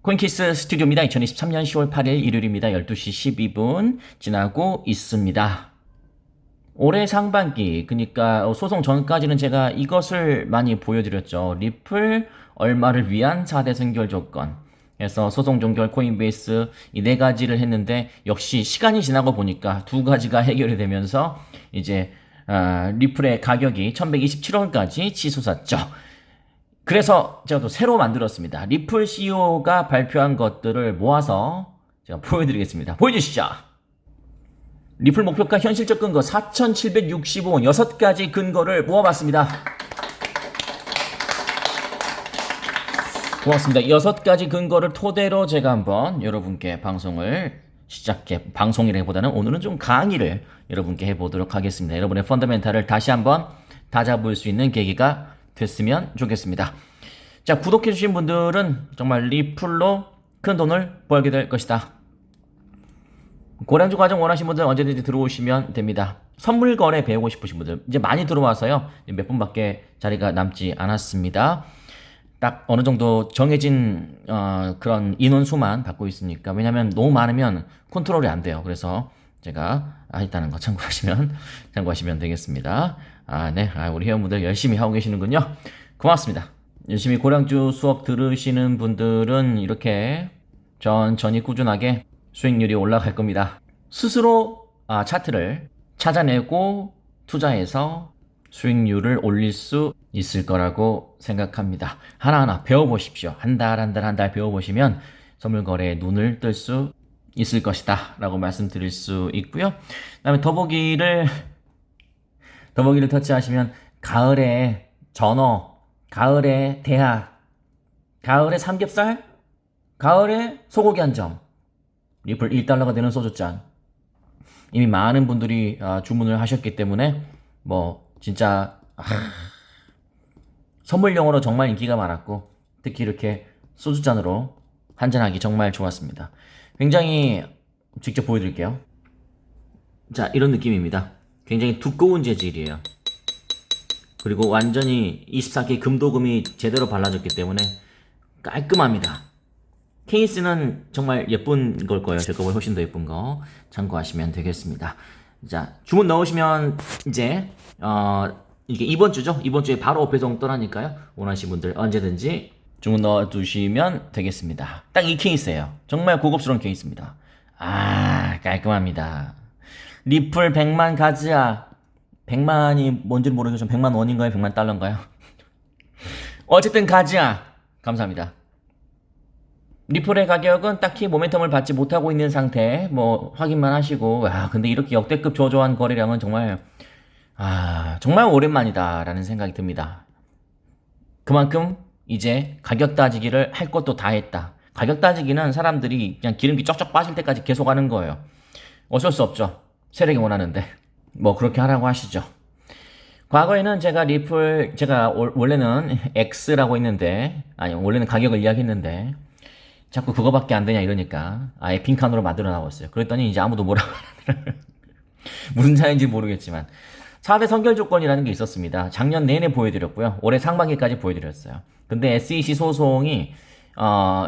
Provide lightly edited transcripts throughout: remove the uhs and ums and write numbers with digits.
코인키스 스튜디오입니다. 2023년 10월 8일 일요일입니다. 12시 12분 지나고 있습니다. 올해 상반기, 그러니까 소송 전까지는 제가 이것을 많이 보여드렸죠. 리플 얼마를 위한 4대 선결 조건. 그래서 소송 종결, 코인베이스 이 네 가지를 했는데 역시 시간이 지나고 보니까 두 가지가 해결이 되면서 이제 리플의 가격이 1127원까지 치솟았죠. 그래서 제가 또 새로 만들었습니다. 리플 CEO가 발표한 것들을 모아서 제가 보여드리겠습니다. 보여주시죠. 리플 목표가 현실적 근거 4,765원 6가지 근거를 모아봤습니다. 고맙습니다. 6가지 근거를 토대로 제가 한번 여러분께 방송이라기보다는 오늘은 좀 강의를 여러분께 해보도록 하겠습니다. 여러분의 펀더멘탈을 다시 한번 다잡을 수 있는 계기가 됐으면 좋겠습니다. 자, 구독해주신 분들은 정말 리플로 큰 돈을 벌게 될 것이다. 고량주 과정 원하시는 분들 언제든지 들어오시면 됩니다. 선물 거래 배우고 싶으신 분들 이제 많이 들어와서요. 몇 분밖에 자리가 남지 않았습니다. 딱 어느 정도 정해진 그런 인원수만 받고 있으니까, 왜냐면 너무 많으면 컨트롤이 안 돼요. 그래서 제가 있다는 거 참고하시면 되겠습니다. 네. 우리 회원분들 열심히 하고 계시는군요. 고맙습니다. 열심히 고량주 수업 들으시는 분들은 이렇게 천천히 꾸준하게 수익률이 올라갈 겁니다. 스스로 차트를 찾아내고 투자해서 수익률을 올릴 수 있을 거라고 생각합니다. 하나하나 배워보십시오. 한 달 배워보시면 선물 거래에 눈을 뜰 수 있을 것이다 라고 말씀드릴 수 있고요. 그 다음에 더보기를 터치하시면 가을에 전어, 가을에 대하, 가을에 삼겹살, 가을에 소고기 한 점, 리플 1달러가 되는 소주잔. 이미 많은 분들이 주문을 하셨기 때문에 진짜 선물용으로 정말 인기가 많았고, 특히 이렇게 소주잔으로 한잔하기 정말 좋았습니다. 굉장히 직접 보여드릴게요. 자, 이런 느낌입니다. 굉장히 두꺼운 재질이에요. 그리고 완전히 24K 금도금이 제대로 발라졌기 때문에 깔끔합니다. 케이스는 정말 예쁜 걸 거예요. 제 거보다 훨씬 더 예쁜 거 참고하시면 되겠습니다. 자, 주문 넣으시면 이제 이게 이번 주에 바로 배송 떠나니까요. 원하시는 분들 언제든지 주문 넣어두시면 되겠습니다. 딱 이 케이스예요. 정말 고급스러운 케이스입니다. 깔끔합니다. 리플 100만 가즈아. 100만이 뭔지 모르겠지만 100만 원인가요? 100만 달러인가요? 어쨌든 가즈아. 감사합니다. 리플의 가격은 딱히 모멘텀을 받지 못하고 있는 상태, 확인만 하시고, 근데 이렇게 역대급 저조한 거래량은 정말 오랜만이다 라는 생각이 듭니다. 그만큼 이제 가격 따지기를 할 것도 다 했다. 가격 따지기는 사람들이 그냥 기름기 쩍쩍 빠질 때까지 계속 하는 거예요. 어쩔 수 없죠. 세력이 원하는데. 그렇게 하라고 하시죠. 과거에는 제가 원래는 X라고 했는데, 원래는 가격을 이야기했는데, 자꾸 그거밖에 안 되냐 이러니까 아예 빈칸으로 만들어 나왔어요. 그랬더니 이제 아무도 뭐라고 하더라고요. 무슨 차이인지 모르겠지만 4대 선결 조건이라는 게 있었습니다. 작년 내내 보여드렸고요. 올해 상반기까지 보여드렸어요. 근데 SEC 소송이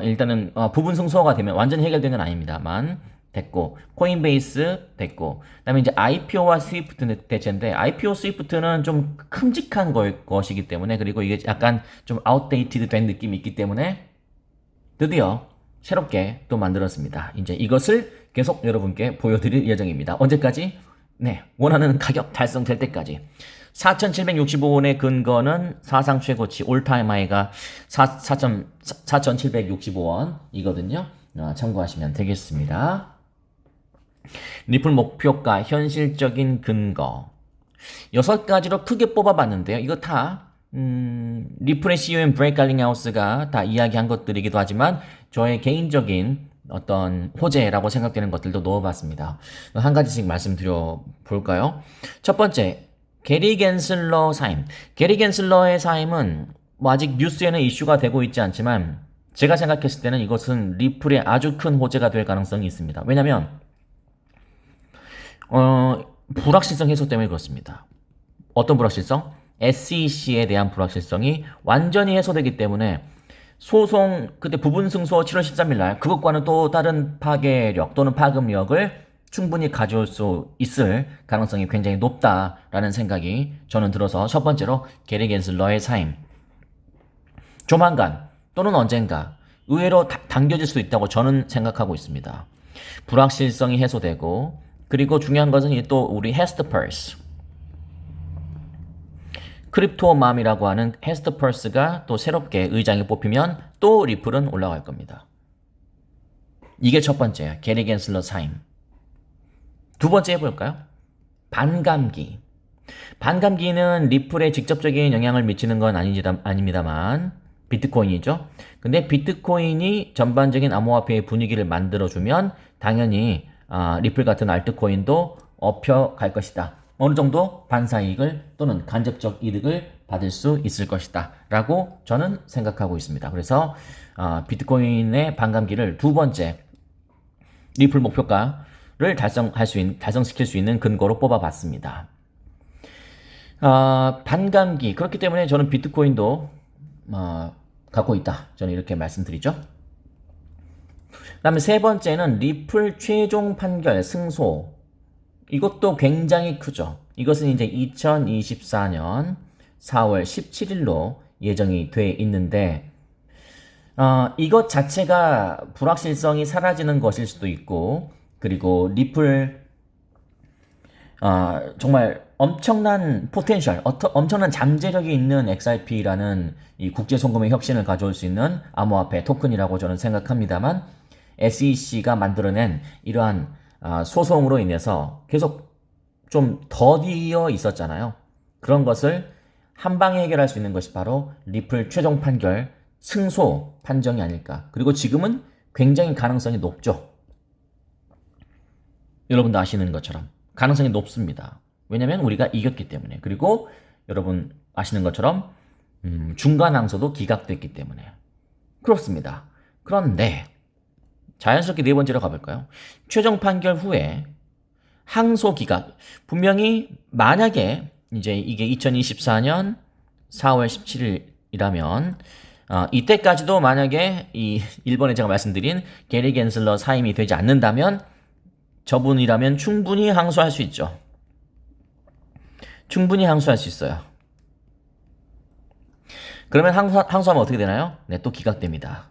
일단은 부분 승소가 되면 완전히 해결된 건 아닙니다만 됐고, 코인베이스 됐고, 그다음에 이제 IPO와 스위프트 대체인데, IPO 스위프트는 좀 큼직한 것이기 때문에, 그리고 이게 약간 좀 아웃데이티드 된 느낌이 있기 때문에 드디어 새롭게 또 만들었습니다. 이제 이것을 계속 여러분께 보여드릴 예정입니다. 언제까지? 네, 원하는 가격 달성될 때까지. 4,765원의 근거는 사상 최고치 올타임 하이가 4,765원이거든요. 참고하시면 되겠습니다. 리플 목표가 현실적인 근거 6가지로 크게 뽑아봤는데요. 이거 다 리플의 CEO인 브레이크 갈링하우스가 다 이야기한 것들이기도 하지만 저의 개인적인 어떤 호재라고 생각되는 것들도 넣어봤습니다. 한 가지씩 말씀드려 볼까요? 첫 번째, 게리 겐슬러 사임. 게리 겐슬러의 사임은 아직 뉴스에는 이슈가 되고 있지 않지만 제가 생각했을 때는 이것은 리플의 아주 큰 호재가 될 가능성이 있습니다. 왜냐면 불확실성 해소 때문에 그렇습니다. 어떤 불확실성? SEC에 대한 불확실성이 완전히 해소되기 때문에 소송 그때 부분 승소 7월 13일 날 그것과는 또 다른 파괴력 또는 파급력을 충분히 가져올 수 있을 가능성이 굉장히 높다라는 생각이 저는 들어서 첫 번째로 게리 겐슬러의 사임. 조만간 또는 언젠가 의외로 당겨질 수 있다고 저는 생각하고 있습니다. 불확실성이 해소되고 그리고 중요한 것은 또 우리 헤스트 펄스 크립토맘이라고 하는 헤스트 펄스가 또 새롭게 의장이 뽑히면 또 리플은 올라갈 겁니다. 이게 첫 번째야. 게리 겐슬러 사임. 두 번째 해볼까요? 반감기. 반감기는 리플에 직접적인 영향을 미치는 건 아닙니다만 비트코인이죠. 근데 비트코인이 전반적인 암호화폐의 분위기를 만들어주면 당연히 리플 같은 알트코인도 업혀갈 것이다. 어느 정도 반사이익을 또는 간접적 이득을 받을 수 있을 것이다 라고 저는 생각하고 있습니다. 그래서 비트코인의 반감기를 두 번째 리플 목표가를 달성시킬 수 있는 근거로 뽑아봤습니다. 반감기 그렇기 때문에 저는 비트코인도 갖고 있다. 저는 이렇게 말씀드리죠. 그 다음에 세 번째는 리플 최종 판결 승소. 이것도 굉장히 크죠. 이것은 이제 2024년 4월 17일로 예정이 돼 있는데 이것 자체가 불확실성이 사라지는 것일 수도 있고 그리고 리플 정말 엄청난 포텐셜, 엄청난 잠재력이 있는 XRP라는 이 국제송금의 혁신을 가져올 수 있는 암호화폐 토큰이라고 저는 생각합니다만 SEC가 만들어낸 이러한 소송으로 인해서 계속 좀 더디어 있었잖아요. 그런 것을 한 방에 해결할 수 있는 것이 바로 리플 최종 판결 승소 판정이 아닐까. 그리고 지금은 굉장히 가능성이 높죠. 여러분도 아시는 것처럼 가능성이 높습니다. 왜냐면 우리가 이겼기 때문에. 그리고 여러분 아시는 것처럼 중간 항소도 기각됐기 때문에. 그렇습니다. 그런데 자연스럽게 네 번째로 가볼까요? 최종 판결 후에 항소 기각. 분명히 만약에 이제 이게 2024년 4월 17일이라면 이때까지도 만약에 이 일본에 제가 말씀드린 게리 겐슬러 사임이 되지 않는다면 저분이라면 충분히 항소할 수 있죠. 충분히 항소할 수 있어요. 그러면 항소하면 어떻게 되나요? 네, 또 기각됩니다.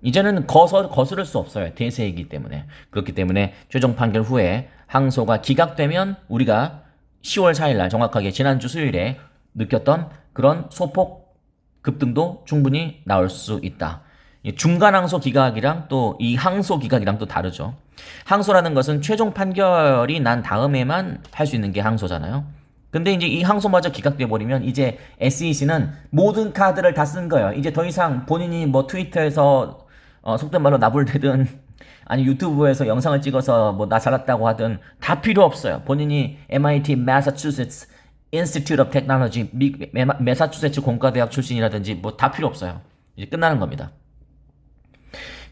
이제는 거스를 수 없어요. 대세이기 때문에. 그렇기 때문에 최종 판결 후에 항소가 기각되면 우리가 10월 4일날 정확하게 지난주 수요일에 느꼈던 그런 소폭 급등도 충분히 나올 수 있다. 중간 항소 기각이랑 또 이 항소 기각이랑 또 다르죠. 항소라는 것은 최종 판결이 난 다음에만 할 수 있는 게 항소잖아요. 근데 이제 이 항소마저 기각돼 버리면 이제 SEC는 모든 카드를 다 쓴 거예요. 이제 더 이상 본인이 뭐 트위터에서 속된 말로 나불대든 아니 유튜브에서 영상을 찍어서 뭐 나 잘났다고 하든 다 필요 없어요. 본인이 MIT Massachusetts Institute of Technology 매사추세츠 공과대학 출신이라든지 뭐 다 필요 없어요. 이제 끝나는 겁니다.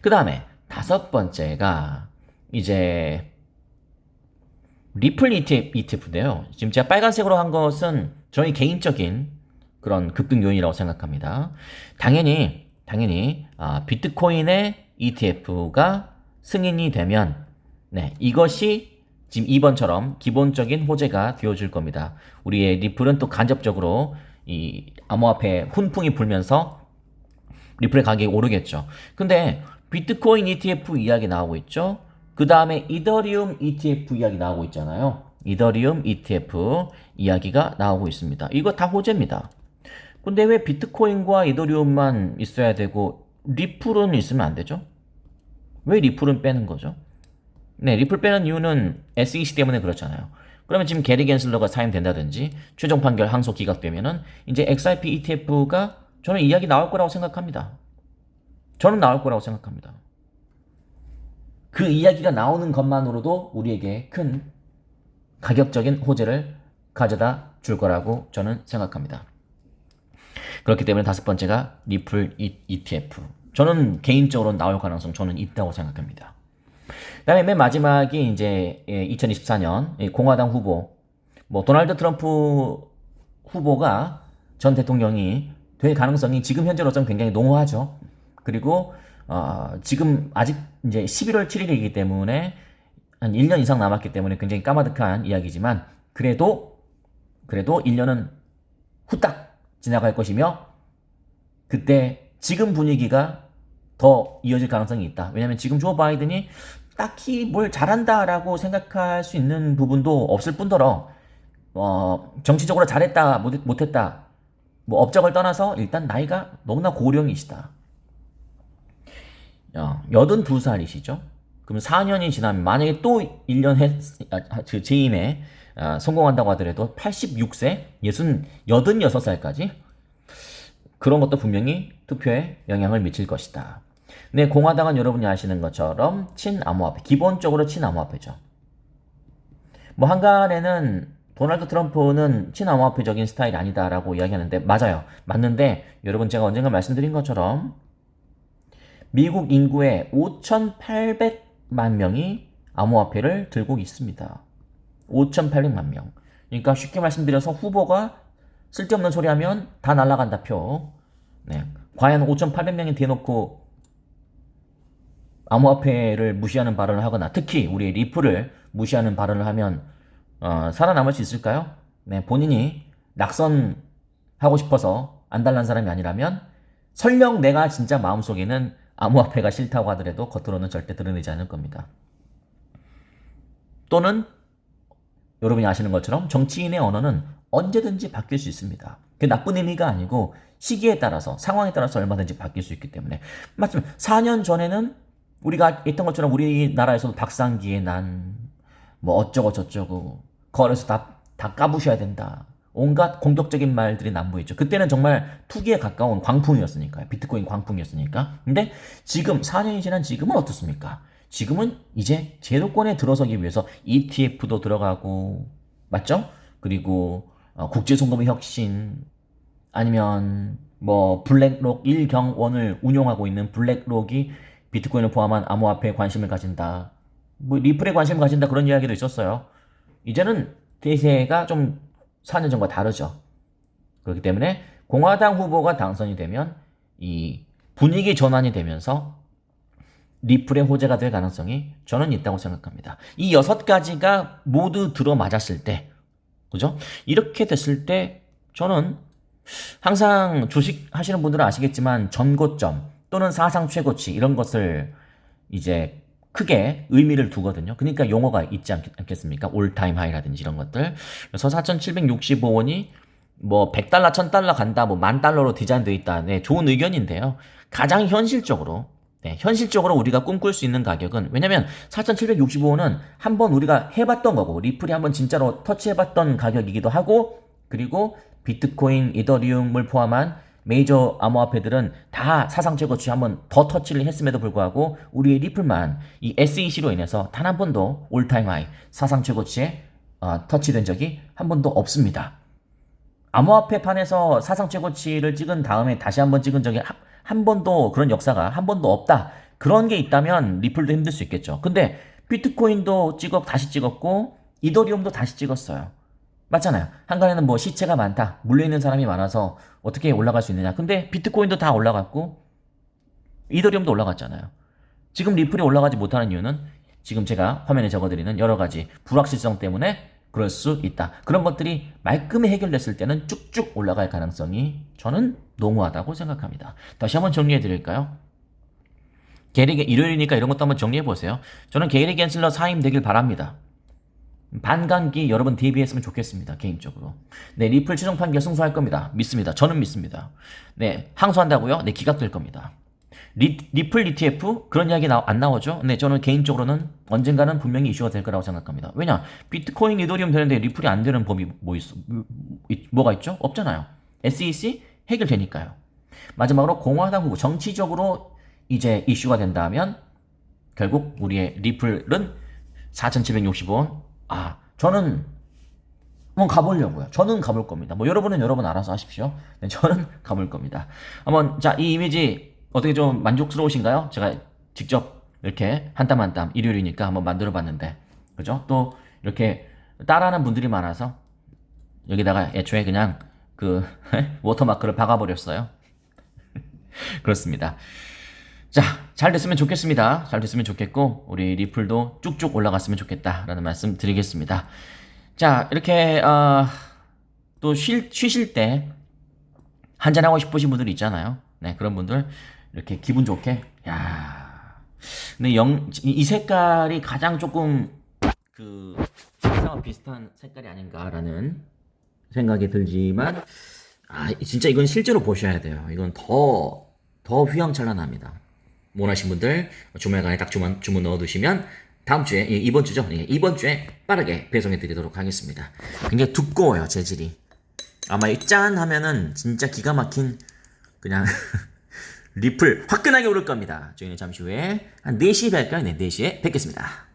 그 다음에 다섯 번째가 이제 리플 ETF인데요. 지금 제가 빨간색으로 한 것은 저희 개인적인 그런 급등 요인이라고 생각합니다. 당연히 비트코인의 ETF가 승인이 되면 이것이 지금 2번처럼 기본적인 호재가 되어줄 겁니다. 우리의 리플은 또 간접적으로 이 암호화폐 훈풍이 불면서 리플의 가격이 오르겠죠. 근데 비트코인 ETF 이야기 나오고 있죠. 그 다음에 이더리움 ETF 이야기 나오고 있잖아요. 이더리움 ETF 이야기가 나오고 있습니다. 이거 다 호재입니다. 근데 왜 비트코인과 이더리움만 있어야 되고 리플은 있으면 안 되죠? 왜 리플은 빼는 거죠? 네, 리플 빼는 이유는 SEC 때문에 그렇잖아요. 그러면 지금 게리 겐슬러가 사임된다든지 최종 판결 항소 기각되면은 이제 XRP ETF가 저는 이야기 나올 거라고 생각합니다. 저는 나올 거라고 생각합니다. 그 이야기가 나오는 것만으로도 우리에게 큰 가격적인 호재를 가져다 줄 거라고 저는 생각합니다. 그렇기 때문에 다섯 번째가 리플 ETF. 저는 개인적으로 나올 가능성 저는 있다고 생각합니다. 그 다음에 맨 마지막이 이제 2024년 공화당 후보, 뭐 도널드 트럼프 후보가 전 대통령이 될 가능성이 지금 현재로서는 굉장히 농후하죠. 그리고 지금 아직 이제 11월 7일이기 때문에 한 1년 이상 남았기 때문에 굉장히 까마득한 이야기지만 그래도 1년은 후딱 지나갈 것이며 그때 지금 분위기가 더 이어질 가능성이 있다. 왜냐하면 지금 조 바이든이 딱히 뭘 잘한다라고 생각할 수 있는 부분도 없을 뿐더러 정치적으로 잘했다 못했다 뭐 업적을 떠나서 일단 나이가 너무나 고령이시다. 82살이시죠. 그럼 4년이 지나면 만약에 또 1년 재임에 성공한다고 하더라도 86세, 86살까지 그런 것도 분명히 투표에 영향을 미칠 것이다. 네, 공화당은 여러분이 아시는 것처럼 친암호화폐, 기본적으로 친암호화폐죠. 뭐 한간에는 도널드 트럼프는 친암호화폐적인 스타일이 아니다라고 이야기하는데 맞아요. 맞는데 여러분 제가 언젠가 말씀드린 것처럼 미국 인구의 5,800만 명이 암호화폐를 들고 있습니다. 5,800만 명. 그러니까 쉽게 말씀드려서 후보가 쓸데없는 소리 하면 다 날아간다 표. 네. 과연 5,800명이 대놓고 암호화폐를 무시하는 발언을 하거나 특히 우리 리플을 무시하는 발언을 하면 살아남을 수 있을까요? 네, 본인이 낙선하고 싶어서 안달난 사람이 아니라면 설령 내가 진짜 마음속에는 암호화폐가 싫다고 하더라도 겉으로는 절대 드러내지 않을 겁니다. 또는 여러분이 아시는 것처럼 정치인의 언어는 언제든지 바뀔 수 있습니다. 그게 나쁜 의미가 아니고 시기에 따라서 상황에 따라서 얼마든지 바뀔 수 있기 때문에 맞습니다. 4년 전에는 우리가 했던 것처럼 우리나라에서도 박상기의 난 뭐 어쩌고 저쩌고 거래소 다 까부셔야 된다. 온갖 공격적인 말들이 난무했죠. 그때는 정말 투기에 가까운 광풍이었으니까요. 비트코인 광풍이었으니까. 근데 지금 4년이 지난 지금은 어떻습니까? 지금은 이제 제도권에 들어서기 위해서 ETF도 들어가고 맞죠? 그리고 국제송금의 혁신 아니면 뭐 블랙록 1경원을 운용하고 있는 블랙록이 비트코인을 포함한 암호화폐에 관심을 가진다. 뭐 리플에 관심을 가진다 그런 이야기도 있었어요. 이제는 대세가 좀 4년 전과 다르죠. 그렇기 때문에 공화당 후보가 당선이 되면 이 분위기 전환이 되면서 리플의 호재가 될 가능성이 저는 있다고 생각합니다. 이 6가지가 모두 들어맞았을 때, 그죠? 이렇게 됐을 때 저는 항상 주식 하시는 분들은 아시겠지만 전고점 또는 사상 최고치 이런 것을 이제 크게 의미를 두거든요. 그러니까 용어가 있지 않겠습니까? 올타임 하이라든지 이런 것들. 그래서 4,765원이 뭐 100달러, 1000달러 간다, 뭐 10,000달러로 디자인되어 있다. 네, 좋은 의견인데요. 가장 현실적으로 우리가 꿈꿀 수 있는 가격은 왜냐면 4,765원은 한번 우리가 해봤던 거고 리플이 한번 진짜로 터치해봤던 가격이기도 하고 그리고 비트코인, 이더리움을 포함한 메이저 암호화폐들은 다 사상 최고치 한번 더 터치를 했음에도 불구하고 우리의 리플만 이 SEC로 인해서 단 한 번도 올타임 하이 사상 최고치에 터치된 적이 한 번도 없습니다. 암호화폐 판에서 사상 최고치를 찍은 다음에 다시 한번 찍은 적이 한 번도 그런 역사가 한 번도 없다. 그런 게 있다면 리플도 힘들 수 있겠죠. 근데 비트코인도 다시 찍었고 이더리움도 다시 찍었어요. 맞잖아요. 한간에는 뭐 시체가 많다. 물려있는 사람이 많아서 어떻게 올라갈 수 있느냐. 근데 비트코인도 다 올라갔고 이더리움도 올라갔잖아요. 지금 리플이 올라가지 못하는 이유는 지금 제가 화면에 적어드리는 여러 가지 불확실성 때문에 그럴 수 있다. 그런 것들이 말끔히 해결됐을 때는 쭉쭉 올라갈 가능성이 저는 농후하다고 생각합니다. 다시 한번 정리해 드릴까요? 일요일이니까 이런 것도 한번 정리해 보세요. 저는 게리 겐슬러 사임 되길 바랍니다. 반감기 여러분 대비했으면 좋겠습니다. 개인적으로. 네, 리플 최종판 결승수할 겁니다. 믿습니다. 저는 믿습니다. 네, 항소한다고요? 네, 기각될 겁니다. 리플 ETF 그런 이야기 안 나오죠? 네, 저는 개인적으로는 언젠가는 분명히 이슈가 될 거라고 생각합니다. 왜냐? 비트코인, 이더리움 되는데 리플이 안 되는 법이 뭐가 있죠? 없잖아요. SEC 해결되니까요. 마지막으로 공화당 후보 정치적으로 이제 이슈가 된다면 결국 우리의 리플은 4,765원 저는 한번 가보려고요. 저는 가볼 겁니다. 뭐 여러분은 여러분 알아서 하십시오. 네, 저는 가볼 겁니다. 한번 이 이미지 어떻게 좀 만족스러우신가요? 제가 직접 이렇게 한 땀 한 땀 일요일이니까 한번 만들어 봤는데 그죠? 또 이렇게 따라하는 분들이 많아서 여기다가 애초에 그냥 그 워터마크를 박아버렸어요. 그렇습니다. 자, 잘 됐으면 좋겠습니다. 잘 됐으면 좋겠고 우리 리플도 쭉쭉 올라갔으면 좋겠다라는 말씀 드리겠습니다. 자, 이렇게 또 쉬실 때 한잔하고 싶으신 분들 있잖아요. 네, 그런 분들 이렇게 기분 좋게 근데 이 색깔이 가장 조금 그 식사와 비슷한 색깔이 아닌가라는 생각이 들지만 진짜 이건 실제로 보셔야 돼요. 이건 더 휘황찬란합니다. 원하신 분들 주말간에 딱 주문 넣어두시면 다음 주에 이번 주죠. 이번 주에 빠르게 배송해 드리도록 하겠습니다. 굉장히 두꺼워요, 재질이. 아마 이 짠 하면은 진짜 기가 막힌 그냥 리플 화끈하게 오를 겁니다. 저희는 잠시 후에 한 4시에 뵐까요? 네, 4시에 뵙겠습니다.